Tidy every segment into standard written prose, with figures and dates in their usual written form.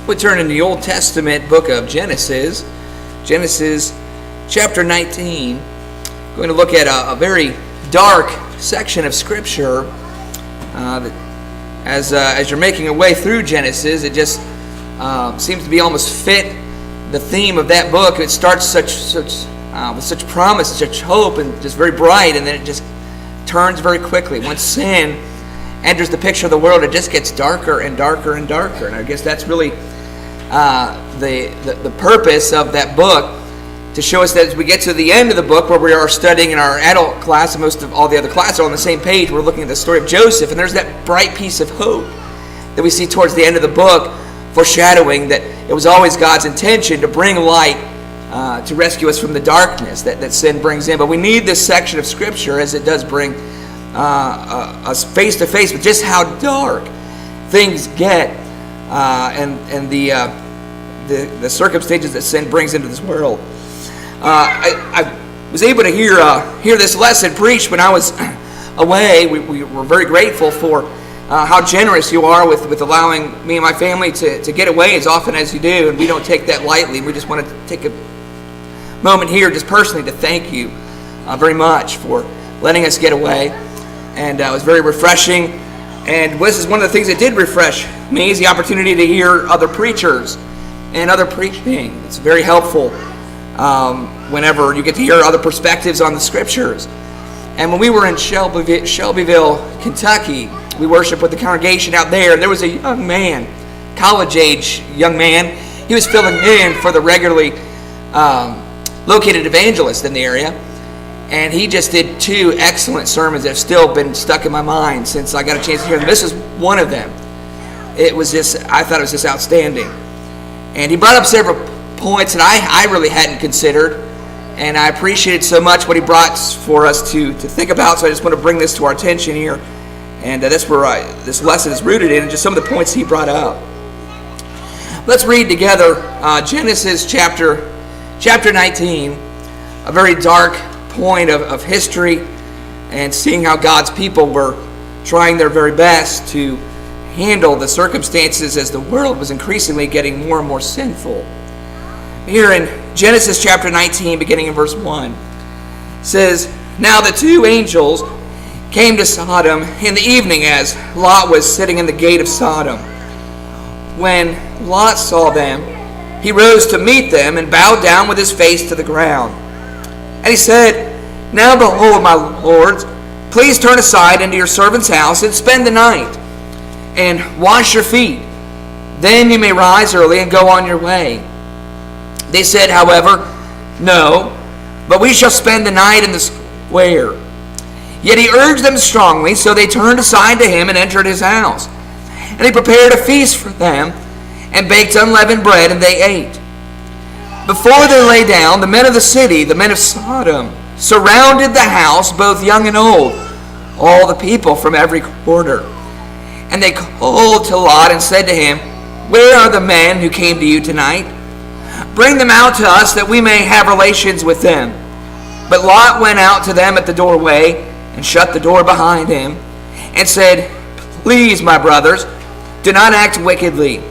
We turn in the Old Testament book of Genesis chapter 19. We're going to look at a very dark section of Scripture. As you're making your way through Genesis, it just seems to be almost fit the theme of that book. It starts with such promise, such hope, and just very bright, and then it just turns very quickly. Once sin enters the picture of the world, it just gets darker and darker and darker. And I guess that's really the purpose of that book, to show us that as we get to the end of the book, where we are studying in our adult class, and most of all the other classes are on the same page, we're looking at the story of Joseph, and there's that bright piece of hope that we see towards the end of the book, foreshadowing that it was always God's intention to bring light, to rescue us from the darkness that sin brings in. But we need this section of Scripture, as it does bring us face to face with just how dark things get, and the circumstances that sin brings into this world. I was able to hear this lesson preached when I was away. We were very grateful for how generous you are with allowing me and my family to get away as often as you do, and we don't take that lightly. We just want to take a moment here just personally to thank you very much for letting us get away, and it was very refreshing. And this is one of the things that did refresh me, is the opportunity to hear other preachers and other preaching. It's very helpful whenever you get to hear other perspectives on the Scriptures. And when we were in Shelbyville, Kentucky, we worshiped with the congregation out there. There was a young man, college-age young man. He was filling in for the regularly located evangelist in the area. And he just did two excellent sermons that have still been stuck in my mind since I got a chance to hear them. This is one of them. I thought it was just outstanding. And he brought up several points that I really hadn't considered. And I appreciated so much what he brought for us to think about. So I just want to bring this to our attention here. And that's where this lesson is rooted in, and just some of the points he brought up. Let's read together Genesis chapter 19, a very dark point of history, and seeing how God's people were trying their very best to handle the circumstances as the world was increasingly getting more and more sinful. Here in Genesis chapter 19, beginning in verse 1, it says, "Now the two angels came to Sodom in the evening as Lot was sitting in the gate of Sodom. When Lot saw them, he rose to meet them and bowed down with his face to the ground. And he said, 'Now behold, my lords, please turn aside into your servant's house and spend the night, and wash your feet. Then you may rise early and go on your way.' They said, however, 'No, but we shall spend the night in the square.' Yet he urged them strongly, so they turned aside to him and entered his house. And he prepared a feast for them, and baked unleavened bread, and they ate. Before they lay down, the men of the city, the men of Sodom, surrounded the house, both young and old, all the people from every quarter. And they called to Lot and said to him, 'Where are the men who came to you tonight? Bring them out to us, that we may have relations with them.' But Lot went out to them at the doorway, and shut the door behind him, and said, 'Please, my brothers, do not act wickedly.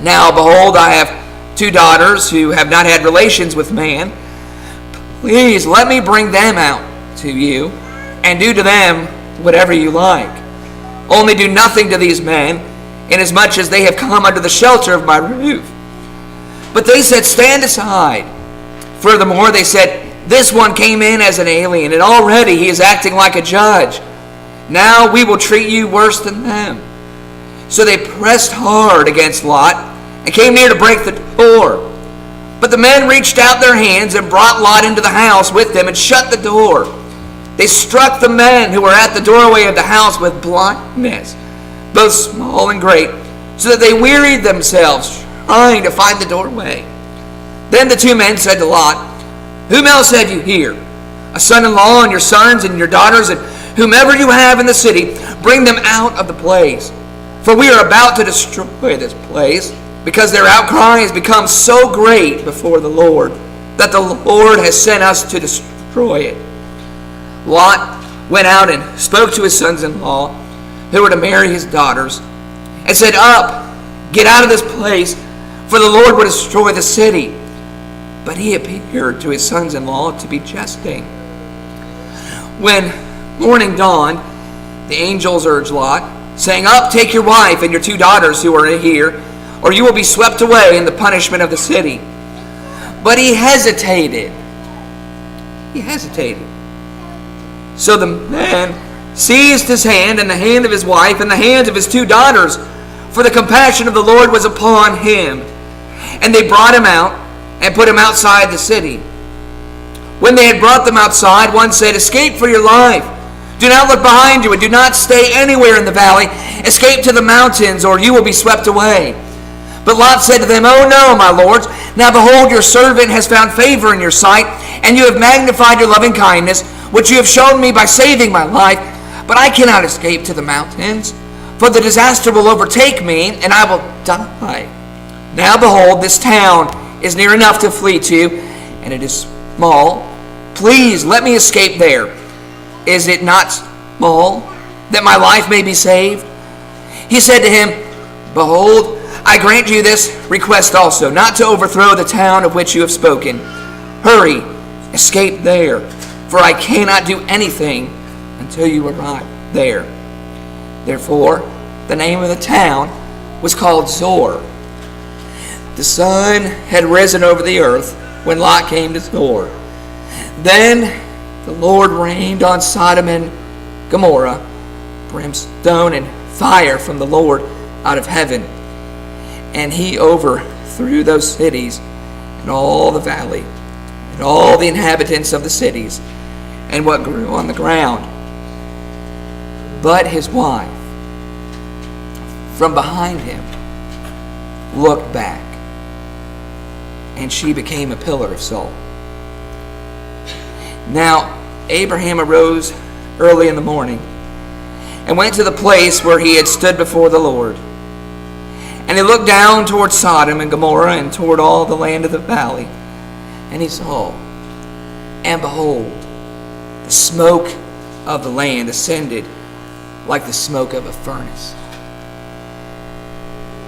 Now, behold, I have two daughters who have not had relations with man. Please let me bring them out to you, and do to them whatever you like. Only do nothing to these men, inasmuch as they have come under the shelter of my roof.' But they said, 'Stand aside.' Furthermore, they said, 'This one came in as an alien, and already he is acting like a judge. Now we will treat you worse than them.' So they pressed hard against Lot, and came near to break the door. But the men reached out their hands and brought Lot into the house with them and shut the door. They struck the men who were at the doorway of the house with blindness, both small and great, so that they wearied themselves trying to find the doorway. Then the two men said to Lot, 'Whom else have you here? A son-in-law, and your sons and your daughters, and whomever you have in the city, bring them out of the place. For we are about to destroy this place, because their outcry has become so great before the Lord, that the Lord has sent us to destroy it.' Lot went out and spoke to his sons-in-law, who were to marry his daughters, and said, 'Up, Get out of this place, for the Lord will destroy the city." But he appeared to his sons-in-law to be jesting. When morning dawned, the angels urged Lot, saying, "Up, take your wife and your 2 daughters who are here, or you will be swept away in the punishment of the city." But he hesitated. So the man seized his hand and the hand of his wife and the hands of his 2 daughters, for the compassion of the Lord was upon him. And they brought him out and put him outside the city. When they had brought them outside, one said, "Escape for your life. Do not look behind you and do not stay anywhere in the valley. Escape to the mountains, or you will be swept away." But Lot said to them, "Oh no, my lords. Now behold, your servant has found favor in your sight, and you have magnified your loving kindness, which you have shown me by saving my life. But I cannot escape to the mountains, for the disaster will overtake me, and I will die. Now behold, this town is near enough to flee to, and it is small. Please let me escape there. Is it not small, that my life may be saved?" He said to him, "Behold, I grant you this request also, not to overthrow the town of which you have spoken. Hurry, escape there, for I cannot do anything until you arrive there." Therefore, the name of the town was called Zoar. The sun had risen over the earth when Lot came to Zoar. Then the Lord rained on Sodom and Gomorrah brimstone and fire from the Lord out of heaven. And he overthrew those cities and all the valley and all the inhabitants of the cities and what grew on the ground. But his wife, from behind him, looked back, and she became a pillar of salt. Now Abraham arose early in the morning and went to the place where he had stood before the Lord. And he looked down toward Sodom and Gomorrah and toward all the land of the valley. And he saw, and behold, the smoke of the land ascended like the smoke of a furnace.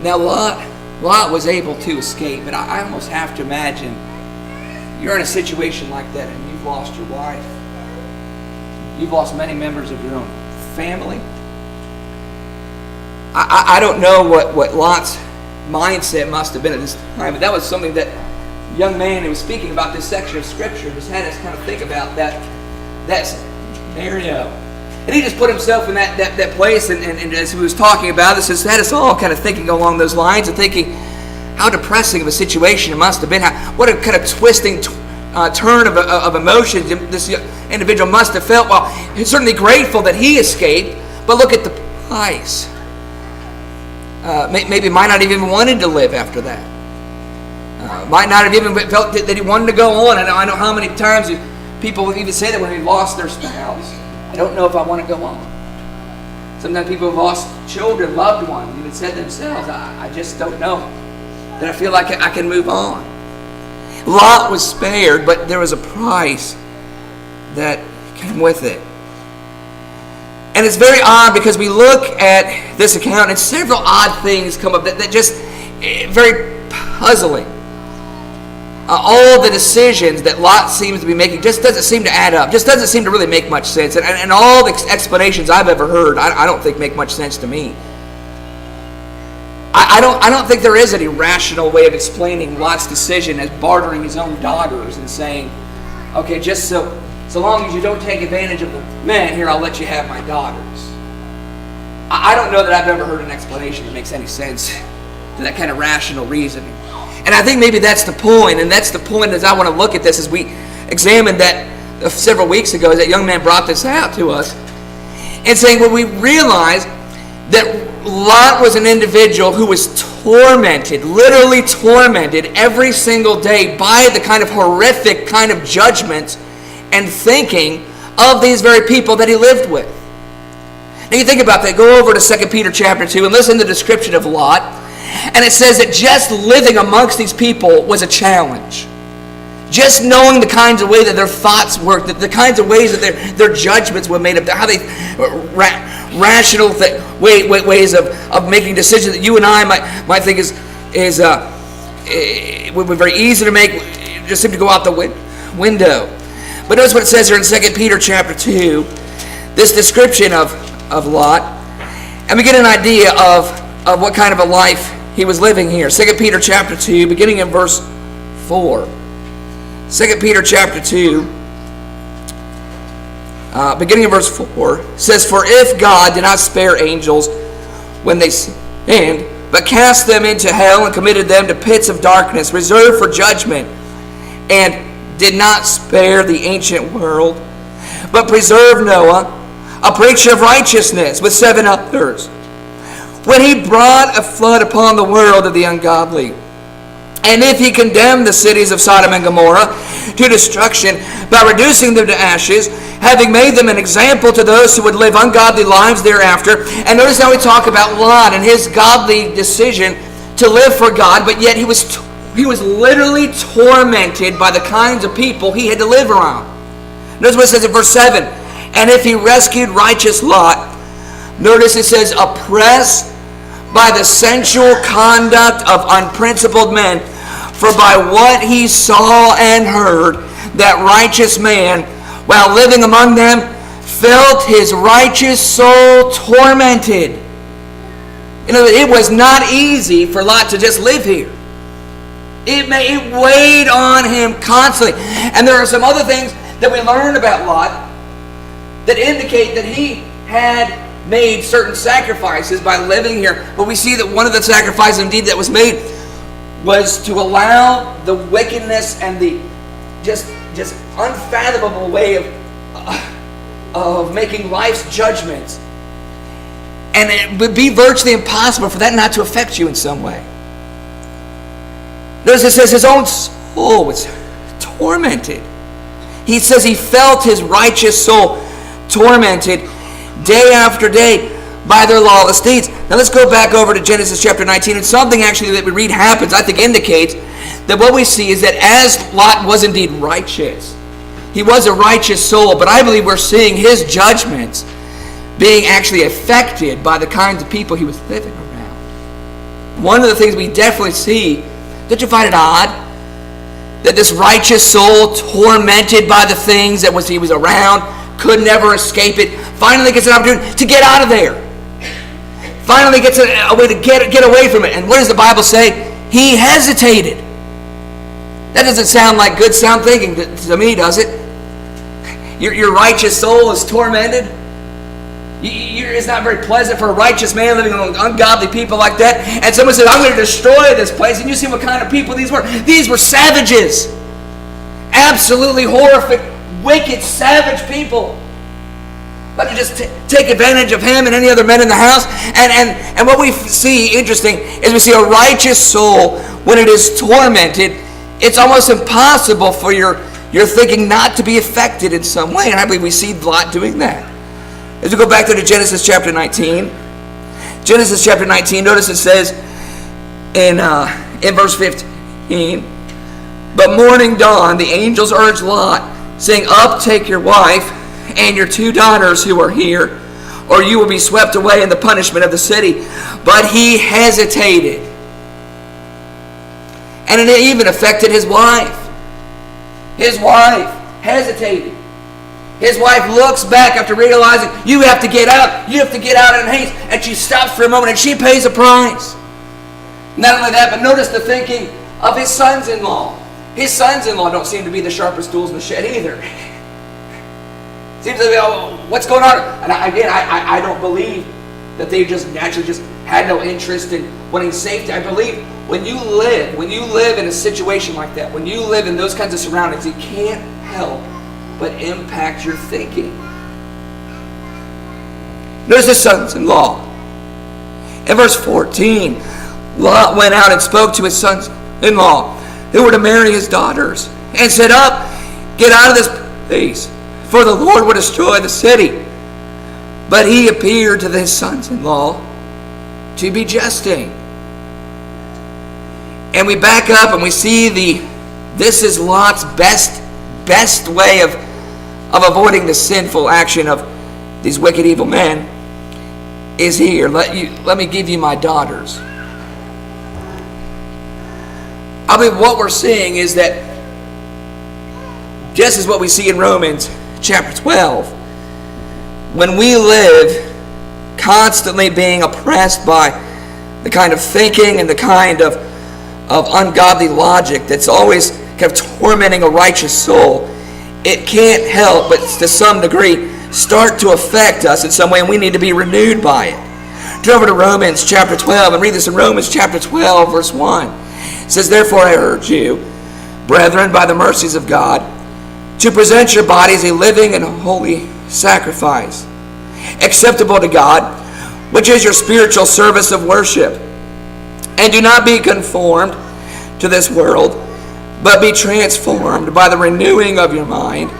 Now Lot was able to escape, but I almost have to imagine you're in a situation like that and you've lost your wife. You've lost many members of your own family. I don't know what Lot's mindset must have been at this time, but that was something that the young man who was speaking about this section of Scripture just had us kind of think about that scenario. And he just put himself in that place, and as he was talking about this, it had us all kind of thinking along those lines and thinking how depressing of a situation it must have been. What a kind of twisting turn of emotions this individual must have felt. Well, he's certainly grateful that he escaped, but look at the price. Maybe might not have even wanted to live after that. Might not have even felt that he wanted to go on. I know how many times people even say that when they lost their spouse. I don't know if I want to go on. Sometimes people have lost children, loved ones, even said themselves, I just don't know that I feel like I can move on. Lot was spared, but there was a price that came with it. And it's very odd because we look at this account and several odd things come up that just very puzzling. All the decisions that Lot seems to be making just doesn't seem to add up. Just doesn't seem to really make much sense. And all the explanations I've ever heard, I don't think make much sense to me. I don't think there is any rational way of explaining Lot's decision as bartering his own daughters and saying, okay, just so long as you don't take advantage of the men, here, I'll let you have my daughters. I don't know that I've ever heard an explanation that makes any sense to that kind of rational reasoning. And I think maybe that's the point, and that's the point as I want to look at this as we examined that several weeks ago, as that young man brought this out to us, and saying, well, we realize that Lot was an individual who was tormented, literally tormented every single day by the kind of horrific kind of judgment and thinking of these very people that he lived with. Now you think about that. Go over to 2 Peter chapter 2 and listen to the description of Lot. And it says that just living amongst these people was a challenge. Just knowing the kinds of ways that their thoughts work, the kinds of ways that their judgments were made up, how they rational ways of making decisions that you and I might think would be very easy to make, just seem to go out the window. But notice what it says here in 2 Peter chapter 2, this description of Lot, and we get an idea of what kind of a life he was living here. 2 Peter chapter 2, beginning in verse 4. 2 Peter chapter 2, beginning in verse 4, says, "For if God did not spare angels when they sinned, but cast them into hell and committed them to pits of darkness, reserved for judgment, and did not spare the ancient world, but preserved Noah, a preacher of righteousness, with 7 others, when he brought a flood upon the world of the ungodly. And if he condemned the cities of Sodom and Gomorrah to destruction by reducing them to ashes, having made them an example to those who would live ungodly lives thereafter." And notice how we talk about Lot and his godly decision to live for God, but yet he was literally tormented by the kinds of people he had to live around. Notice what it says in verse 7. "And if he rescued righteous Lot," notice it says, "oppressed by the sensual conduct of unprincipled men, for by what he saw and heard, that righteous man, while living among them, felt his righteous soul tormented." You know, it was not easy for Lot to just live here. It weighed on him constantly. And there are some other things that we learn about Lot that indicate that he had made certain sacrifices by living here. But we see that one of the sacrifices indeed that was made was to allow the wickedness and the just unfathomable way of making life's judgments. And it would be virtually impossible for that not to affect you in some way. Notice it says his own soul was tormented. He says he felt his righteous soul tormented day after day by their lawless deeds. Now let's go back over to Genesis chapter 19, and something actually that we read happens, I think indicates that what we see is that as Lot was indeed righteous, he was a righteous soul, but I believe we're seeing his judgments being actually affected by the kinds of people he was living around. One of the things we definitely see, don't you find it odd that this righteous soul, tormented by the things that he was around, could never escape it, finally gets an opportunity to get out of there. Finally gets a way to get away from it. And what does the Bible say? He hesitated. That doesn't sound like good sound thinking to me, does it? Your righteous soul is tormented. It's not very pleasant for a righteous man living among ungodly people like that. And someone says, "I'm going to destroy this place." And you see what kind of people these were. These were savages. Absolutely horrific, wicked, savage people. But to just take advantage of him and any other men in the house. And what we see, interesting, is we see a righteous soul, when it is tormented, it's almost impossible for your thinking not to be affected in some way. And I believe we see Lot doing that. As we go back to Genesis chapter 19. Genesis chapter 19, notice it says in verse 15, "But morning dawned, the angels urged Lot, saying, Up, take your wife and your 2 daughters who are here, or you will be swept away in the punishment of the city. But he hesitated." And it even affected his wife. His wife hesitated. His wife looks back after realizing, "You have to get out. You have to get out in haste." And she stops for a moment and she pays a price. Not only that, but notice the thinking of his sons-in-law. His sons-in-law don't seem to be the sharpest tools in the shed either. Seems like, what's going on? And I don't believe that they just naturally just had no interest in wanting safety. I believe when you live in a situation like that, when you live in those kinds of surroundings, you can't help but impact your thinking. Notice his sons-in-law. In verse 14, Lot went out and spoke to his sons-in-law who were to marry his daughters, and said, "Up, get out of this place, for the Lord will destroy the city." But he appeared to his sons-in-law to be jesting. And we back up and we see This is Lot's best way of avoiding the sinful action of these wicked evil men is here. Let me give you my daughters. I mean, what we're seeing is that just as what we see in Romans chapter 12, when we live constantly being oppressed by the kind of thinking and the kind of ungodly logic that's always kind of tormenting a righteous soul, it can't help but to some degree start to affect us in some way, and we need to be renewed by it. Turn over to Romans chapter 12 and read this in Romans chapter 12, verse 1. It says, "Therefore I urge you, brethren, by the mercies of God, to present your bodies a living and holy sacrifice, acceptable to God, which is your spiritual service of worship. And do not be conformed to this world, but be transformed by the renewing of your mind,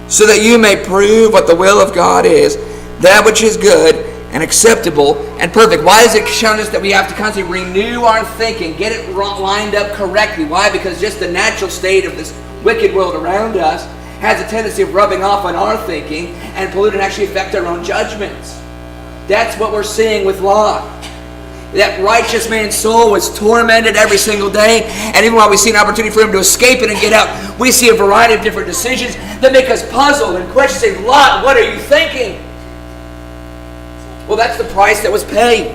so that you may prove what the will of God is, that which is good and acceptable and perfect." Why is it showing us that we have to constantly renew our thinking, get it lined up correctly? Why? Because just the natural state of this wicked world around us has a tendency of rubbing off on our thinking and pollute and actually affect our own judgments. That's what we're seeing with Lot. That righteous man's soul was tormented every single day, and even while we see an opportunity for him to escape it and get out, we see a variety of different decisions that make us puzzled and question, say, "Lot, what are you thinking?" Well, that's the price that was paid.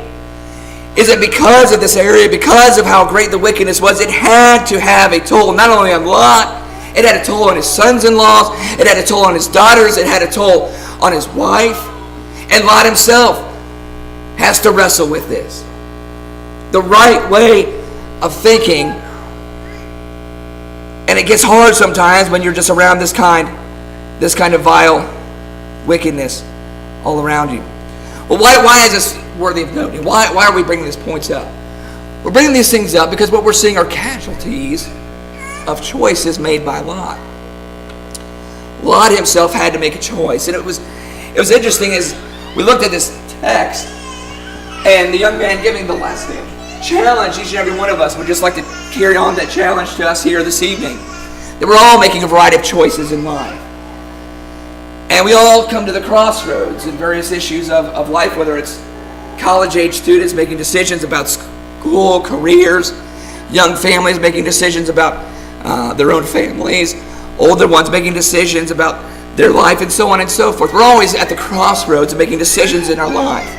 Is it because of this area, because of how great the wickedness was, it had to have a toll not only on Lot, it had a toll on his sons-in-laws, it had a toll on his daughters, it had a toll on his wife, and Lot himself has to wrestle with this. The right way of thinking, and it gets hard sometimes when you're just around this kind of vile wickedness all around you. Well, why is this worthy of noting? Why are we bringing these points up? We're bringing these things up because what we're seeing are casualties of choices made by Lot. Lot himself had to make a choice, and it was interesting as we looked at this text, and the young man giving the lesson challenge each and every one of us would just like to carry on that challenge to us here this evening. That we're all making a variety of choices in life. And we all come to the crossroads in various issues of life, whether it's college-age students making decisions about school, careers, young families making decisions about their own families, older ones making decisions about their life, and so on and so forth. We're always at the crossroads of making decisions in our life.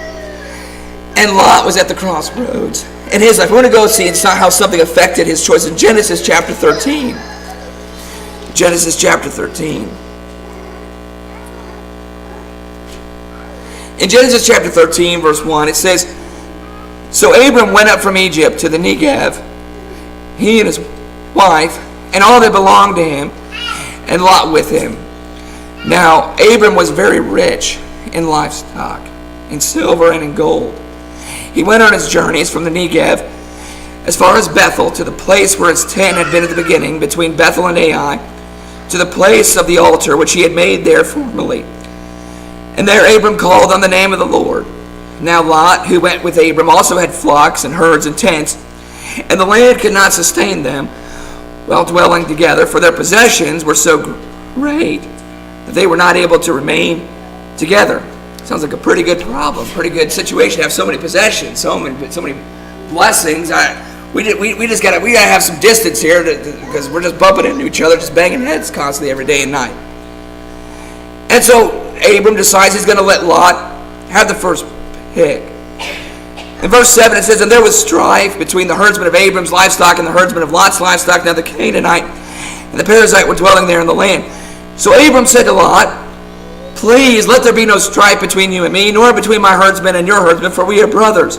And Lot was at the crossroads in his life. We're going to go see how something affected his choice in Genesis chapter 13. Genesis chapter 13. In Genesis chapter 13, verse 1, it says, "So Abram went up from Egypt to the Negev, he and his wife, and all that belonged to him, and Lot with him. Now Abram was very rich in livestock, in silver and in gold. He went on his journeys from the Negev as far as Bethel, to the place where his tent had been at the beginning, between Bethel and Ai, to the place of the altar which he had made there formerly. And there Abram called on the name of the Lord. Now Lot, who went with Abram, also had flocks and herds and tents, and the land could not sustain them while dwelling together, for their possessions were so great that they were not able to remain together." Sounds like a pretty good problem, pretty good situation to have so many possessions, so many blessings. We gotta have some distance here because we're just bumping into each other, just banging heads constantly every day and night. And so Abram decides he's going to let Lot have the first pick. In verse 7 it says, "And there was strife between the herdsmen of Abram's livestock and the herdsmen of Lot's livestock. Now the Canaanite and the Perizzite were dwelling there in the land. So Abram said to Lot, 'Please let there be no strife between you and me, nor between my herdsmen and your herdsmen, for we are brothers.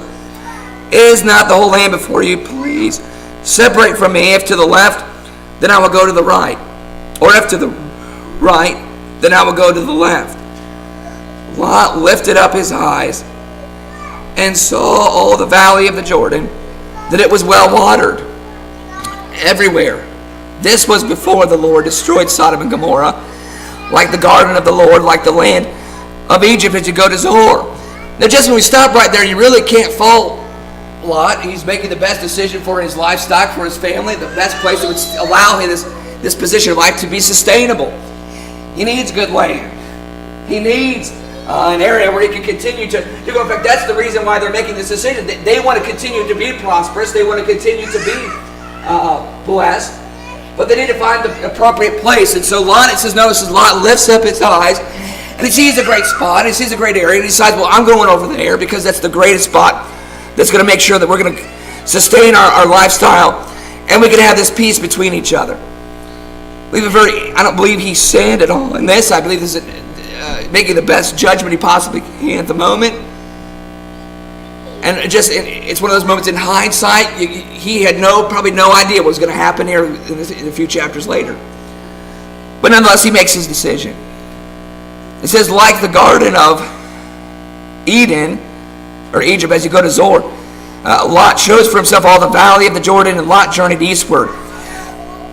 Is not the whole land before you? Please separate from me. If to the left, then I will go to the right. Or if to the right, then I will go to the left.' Lot lifted up his eyes and saw all the valley of the Jordan, that it was well watered everywhere. This was before the Lord destroyed Sodom and Gomorrah, like the garden of the Lord, like the land of Egypt as you go to Zoar." Now just when we stop right there, you really can't fault Lot. He's making the best decision for his livestock, for his family, the best place that would allow this position of life to be sustainable. He needs good land. He needs an area where he can continue to go. In fact, that's the reason why they're making this decision. They want to continue to be prosperous. They want to continue to be blessed. But they need to find the appropriate place. And so Lot, it says, notice Lot lifts up his eyes, and he sees a great spot. He sees a great area, and he decides, well, I'm going over there because that's the greatest spot that's going to make sure that we're going to sustain our lifestyle, and we can have this peace between each other. I don't believe he sinned at all in this. I believe this is making the best judgment he possibly can at the moment. And it's one of those moments in hindsight, he had probably no idea what was going to happen here in a few chapters later. But nonetheless, he makes his decision. It says, like the Garden of Eden, or Egypt, as you go to Zoar, Lot chose for himself all the valley of the Jordan, and Lot journeyed eastward.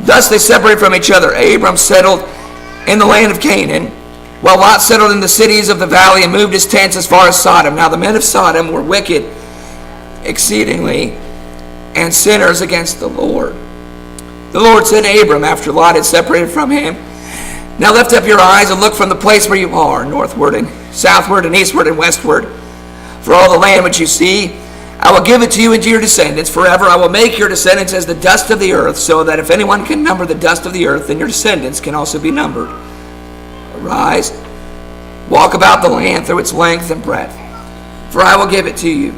Thus they separated from each other. Abram settled in the land of Canaan, while Lot settled in the cities of the valley and moved his tents as far as Sodom. Now the men of Sodom were wicked exceedingly, and sinners against the Lord. The Lord said to Abram, after Lot had separated from him, now lift up your eyes and look from the place where you are, northward and southward and eastward and westward. For all the land which you see, I will give it to you and to your descendants forever. I will make your descendants as the dust of the earth, so that if anyone can number the dust of the earth, then your descendants can also be numbered. Arise, walk about the land through its length and breadth, for I will give it to you.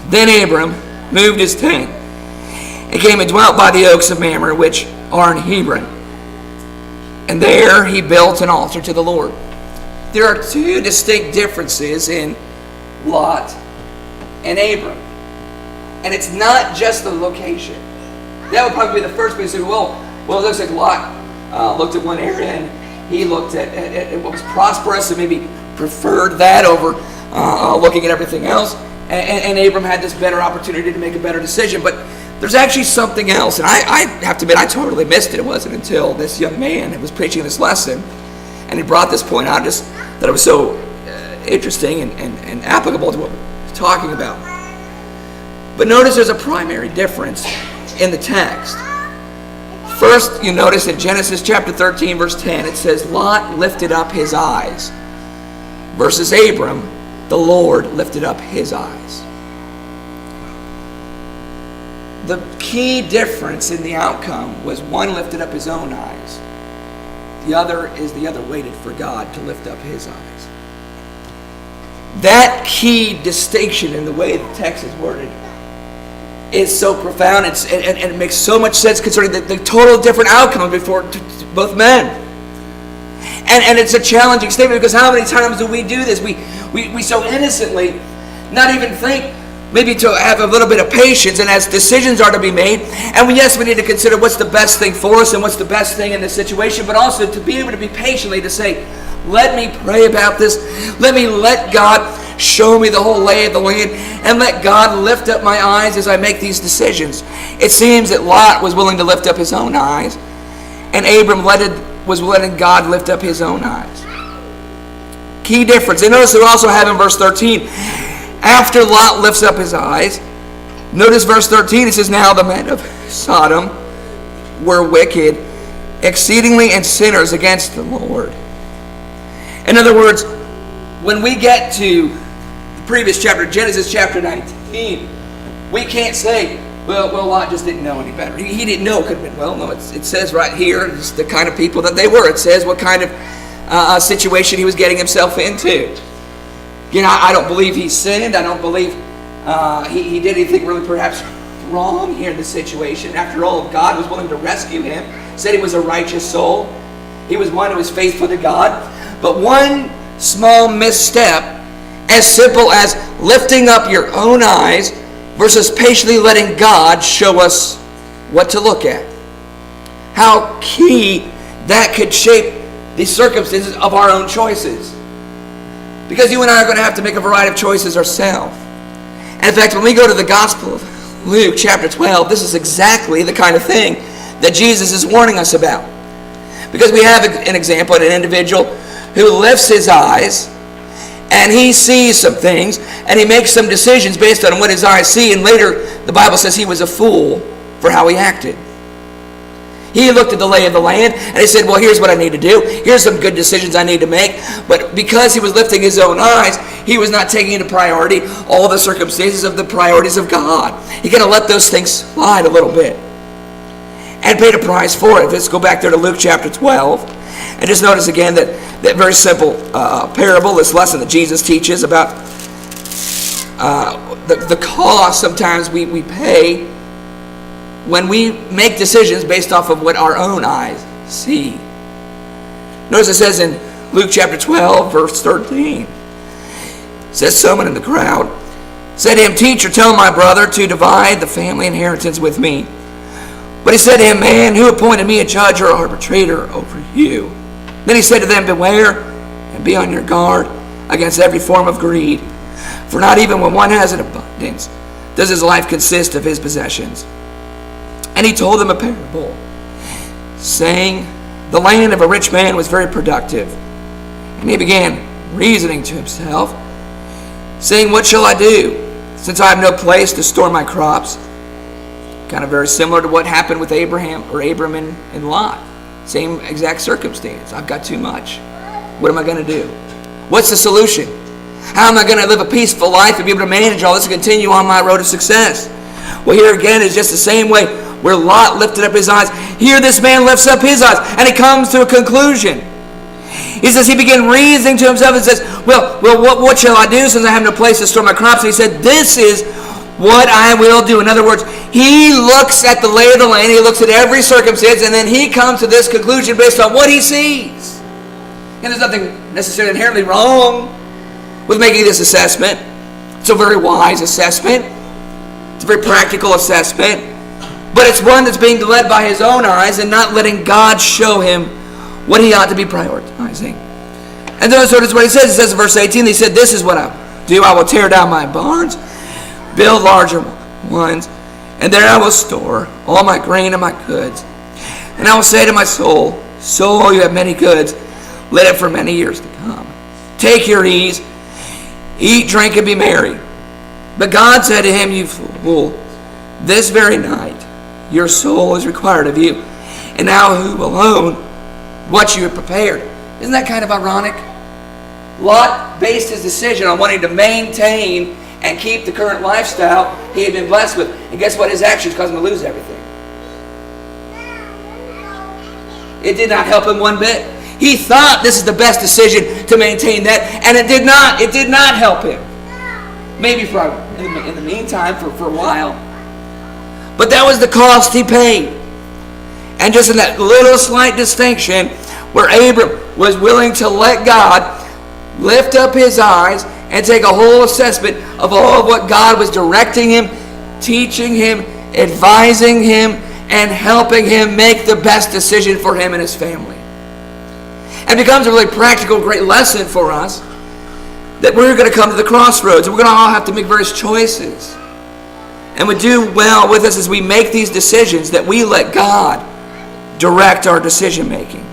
Then Abram moved his tent and came and dwelt by the oaks of Mamre, which are in Hebron. And there he built an altar to the Lord. There are two distinct differences in Lot and Abram. And it's not just the location. That would probably be the first place to say, well, it looks like Lot looked at one area and he looked at what was prosperous and maybe preferred that over looking at everything else. And Abram had this better opportunity to make a better decision. But there's actually something else. And I have to admit, I totally missed it. It wasn't until this young man was preaching this lesson and he brought this point out, just that it was so interesting and applicable to what we're talking about. But notice there's a primary difference in the text. First, you notice in Genesis chapter 13, verse 10, it says, Lot lifted up his eyes. Versus Abram, the Lord lifted up his eyes. The key difference in the outcome was one lifted up his own eyes. The other waited for God to lift up his eyes. That key distinction in the way the text is worded is so profound and it makes so much sense concerning the total different outcome before both men. And it's a challenging statement because how many times do we do this? We so innocently not even think maybe to have a little bit of patience, and as decisions are to be made, and yes, we need to consider what's the best thing for us and what's the best thing in this situation, but also to be able to be patiently to say, let me pray about this. Let God show me the whole lay of the land, and let God lift up my eyes as I make these decisions. It seems that Lot was willing to lift up his own eyes, and Abram was letting God lift up his own eyes. Key difference. And notice we also have in verse 13, after Lot lifts up his eyes, notice verse 13, it says, now the men of Sodom were wicked exceedingly and sinners against the Lord. In other words, when we get to the previous chapter, Genesis chapter 19, we can't say, well, Lot just didn't know any better. He didn't know. It could have been, well, no, it says right here, just the kind of people that they were. It says what kind of situation he was getting himself into. Again, I don't believe he sinned. I don't believe he did anything really perhaps wrong here in this situation. After all, God was willing to rescue him. Said he was a righteous soul. He was one who was faithful to God. But one small misstep, as simple as lifting up your own eyes versus patiently letting God show us what to look at. How key that could shape the circumstances of our own choices. Because you and I are going to have to make a variety of choices ourselves. And in fact, when we go to the Gospel of Luke chapter 12, this is exactly the kind of thing that Jesus is warning us about. Because we have an example of an individual who lifts his eyes and he sees some things and he makes some decisions based on what his eyes see, and later the Bible says he was a fool for how he acted. He looked at the lay of the land and he said, well, here's what I need to do. Here's some good decisions I need to make. But because he was lifting his own eyes, he was not taking into priority all the circumstances of the priorities of God. He kind of let those things slide a little bit and paid a price for it. Let's go back there to Luke chapter 12 and just notice again that very simple parable, this lesson that Jesus teaches about the cost sometimes we pay when we make decisions based off of what our own eyes see. Notice it says in Luke chapter 12, verse 13, it says, someone in the crowd said to him, Teacher, tell my brother to divide the family inheritance with me. But he said to him, Man, who appointed me a judge or arbitrator over you? Then he said to them, Beware and be on your guard against every form of greed. For not even when one has an abundance does his life consist of his possessions. And he told them a parable, saying, The land of a rich man was very productive. And he began reasoning to himself, saying, What shall I do, since I have no place to store my crops? Kind of very similar to what happened with Abram and Lot. Same exact circumstance. I've got too much. What am I going to do? What's the solution? How am I going to live a peaceful life and be able to manage all this and continue on my road to success? Well, here again is just the same way where Lot lifted up his eyes. Here this man lifts up his eyes and he comes to a conclusion. He says he began reasoning to himself and says, well, what shall I do since I have no place to store my crops? And he said, this is what I will do. In other words, he looks at the lay of the land, he looks at every circumstance, and then he comes to this conclusion based on what he sees. And there's nothing necessarily inherently wrong with making this assessment. It's a very wise assessment. It's a very practical assessment. But it's one that's being led by his own eyes and not letting God show him what he ought to be prioritizing. And notice what he says. It says in verse 18, he said, This is what I will do. I will tear down my barns, build larger ones, and there I will store all my grain and my goods. And I will say to my soul, Soul, you have many goods. Let it for many years to come. Take your ease. Eat, drink, and be merry. But God said to him, You fool, this very night your soul is required of you. And now who will own what you have prepared? Isn't that kind of ironic? Lot based his decision on wanting to maintain and keep the current lifestyle he had been blessed with. And guess what? His actions caused him to lose everything. It did not help him one bit. He thought this is the best decision to maintain that, and it did not. It did not help him. Maybe in the meantime, for a while. But that was the cost he paid. And just in that little slight distinction where Abram was willing to let God lift up his eyes and take a whole assessment of all of what God was directing him, teaching him, advising him, and helping him make the best decision for him and his family. And it becomes a really practical, great lesson for us that we're going to come to the crossroads and we're going to all have to make various choices. And we do well with us as we make these decisions that we let God direct our decision making.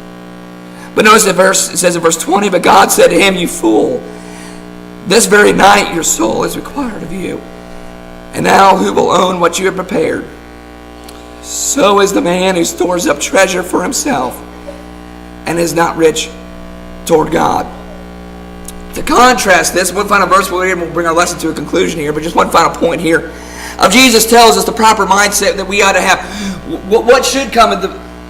But notice it says in verse 20, But God said to him, You fool, this very night your soul is required of you. And now who will own what you have prepared? So is the man who stores up treasure for himself and is not rich toward God. To contrast this, one final verse, we'll bring our lesson to a conclusion here, but just one final point here. Jesus tells us the proper mindset that we ought to have. What should come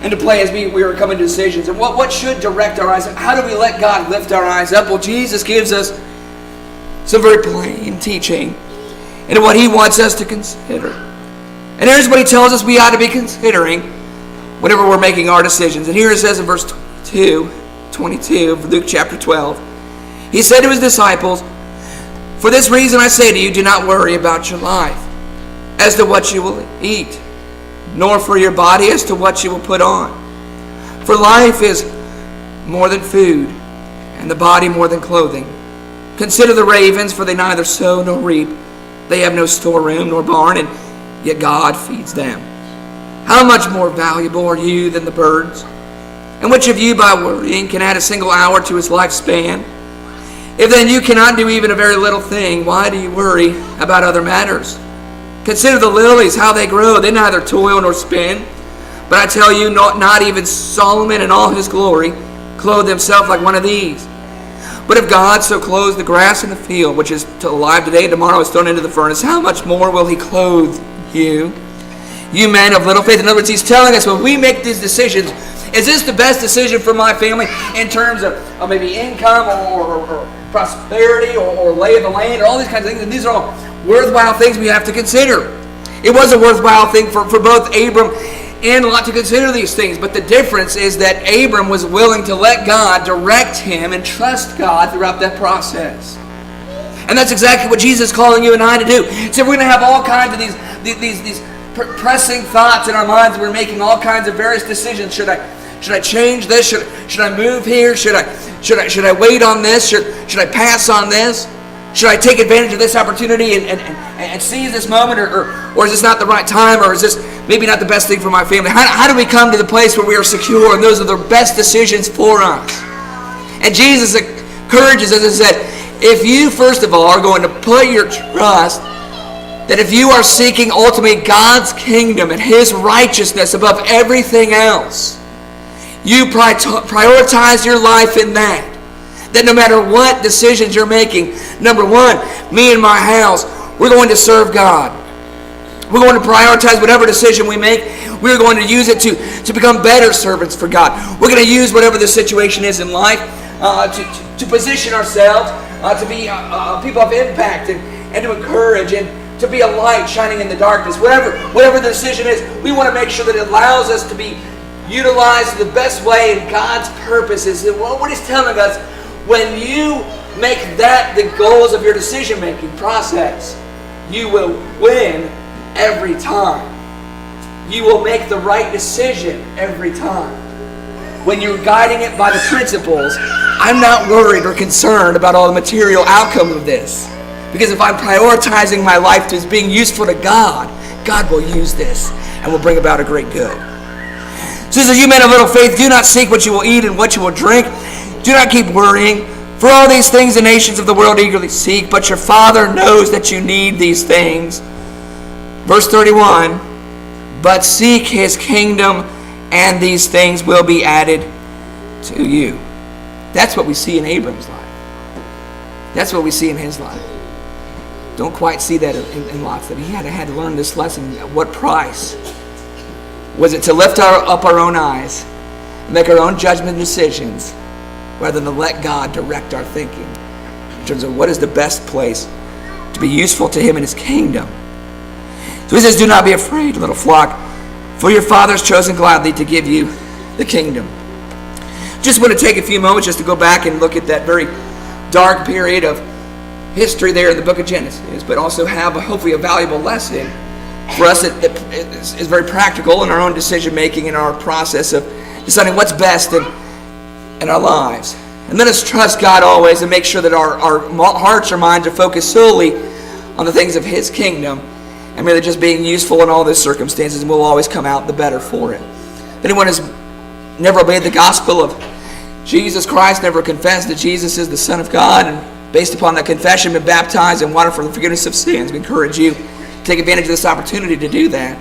into play as we are coming to decisions, and what should direct our eyes? How do we let God lift our eyes up? Well, Jesus gives us some very plain teaching into what he wants us to consider. And here's what he tells us we ought to be considering whenever we're making our decisions. And here it says in verse 22 of Luke chapter 12, he said to his disciples, For this reason I say to you, do not worry about your life as to what you will eat, nor for your body as to what you will put on. For life is more than food, and the body more than clothing. Consider the ravens, for they neither sow nor reap. They have no storeroom nor barn, and yet God feeds them. How much more valuable are you than the birds? And which of you by worrying can add a single hour to his lifespan? If then you cannot do even a very little thing, why do you worry about other matters? Consider the lilies, how they grow. They neither toil nor spin. But I tell you, not even Solomon in all his glory clothed himself like one of these. But if God so clothes the grass in the field, which is alive today and tomorrow is thrown into the furnace, how much more will he clothe you, you men of little faith? In other words, he's telling us when we make these decisions, is this the best decision for my family in terms of maybe income or prosperity or lay of the land or all these kinds of things? And these are all worthwhile things we have to consider. It was a worthwhile thing for both Abram and Lot to consider these things. But the difference is that Abram was willing to let God direct him and trust God throughout that process. And that's exactly what Jesus is calling you and I to do. So we're going to have all kinds of these pressing thoughts in our minds. We're making all kinds of various decisions. Should I change this? Should I move here? Should I wait on this? Should I pass on this? Should I take advantage of this opportunity and seize this moment? Or is this not the right time? Or is this maybe not the best thing for my family? How do we come to the place where we are secure and those are the best decisions for us? And Jesus encourages us and said, if you first of all are going to put your trust, that if you are seeking ultimately God's kingdom and His righteousness above everything else, you prioritize your life in that. That no matter what decisions you're making, number one, me and my house, we're going to serve God. We're going to prioritize whatever decision we make. We're going to use it to become better servants for God. We're going to use whatever the situation is in life to position ourselves to be people of impact and to encourage and to be a light shining in the darkness. Whatever the decision is, we want to make sure that it allows us to be utilized the best way in God's purposes. And what He's telling us, when you make that the goals of your decision-making process, you will win every time. You will make the right decision every time. When you're guiding it by the principles, I'm not worried or concerned about all the material outcome of this. Because if I'm prioritizing my life as being useful to God, God will use this and will bring about a great good. So it says, you men of little faith, do not seek what you will eat and what you will drink. Do not keep worrying. For all these things the nations of the world eagerly seek, but your Father knows that you need these things. Verse 31, but seek His kingdom, and these things will be added to you. That's what we see in Abram's life. That's what we see in his life. Don't quite see that in Lot's, that he had to learn this lesson. At what price? Was it to lift up our own eyes, make our own judgment decisions, rather than let God direct our thinking in terms of what is the best place to be useful to Him in His kingdom? So He says, do not be afraid, little flock, for your Father has chosen gladly to give you the kingdom. Just want to take a few moments just to go back and look at that very dark period of history there in the book of Genesis, but also have hopefully a valuable lesson for us that is very practical in our own decision making in our process of deciding what's best in our lives. And let us trust God always and make sure that our hearts or minds are focused solely on the things of His kingdom and merely just being useful in all those circumstances, and we'll always come out the better for it. If anyone has never obeyed the gospel of Jesus Christ, never confessed that Jesus is the Son of God, and based upon that confession been baptized in water for the forgiveness of sins, we encourage you to take advantage of this opportunity to do that.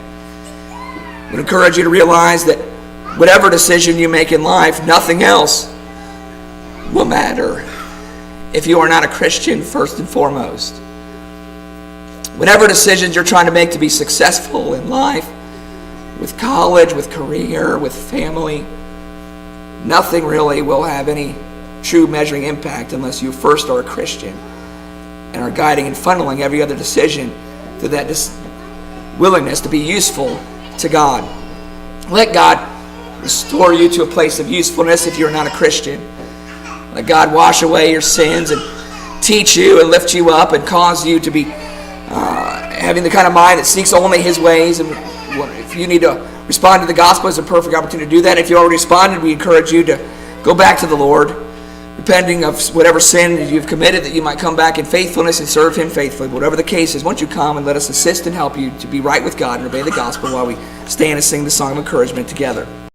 We encourage you to realize that whatever decision you make in life, nothing else will matter if you are not a Christian first and foremost. Whatever decisions you're trying to make to be successful in life, with college, with career, with family, nothing really will have any true measuring impact unless you first are a Christian and are guiding and funneling every other decision to that willingness to be useful to God. Let God restore you to a place of usefulness if you're not a Christian. Let God wash away your sins and teach you and lift you up and cause you to be having the kind of mind that seeks only His ways. And if you need to respond to the gospel, it's a perfect opportunity to do that. If you already responded, we encourage you to go back to the Lord, repenting of whatever sin you've committed, that you might come back in faithfulness and serve Him faithfully. But whatever the case is, won't you come and let us assist and help you to be right with God and obey the gospel while we stand and sing the song of encouragement together.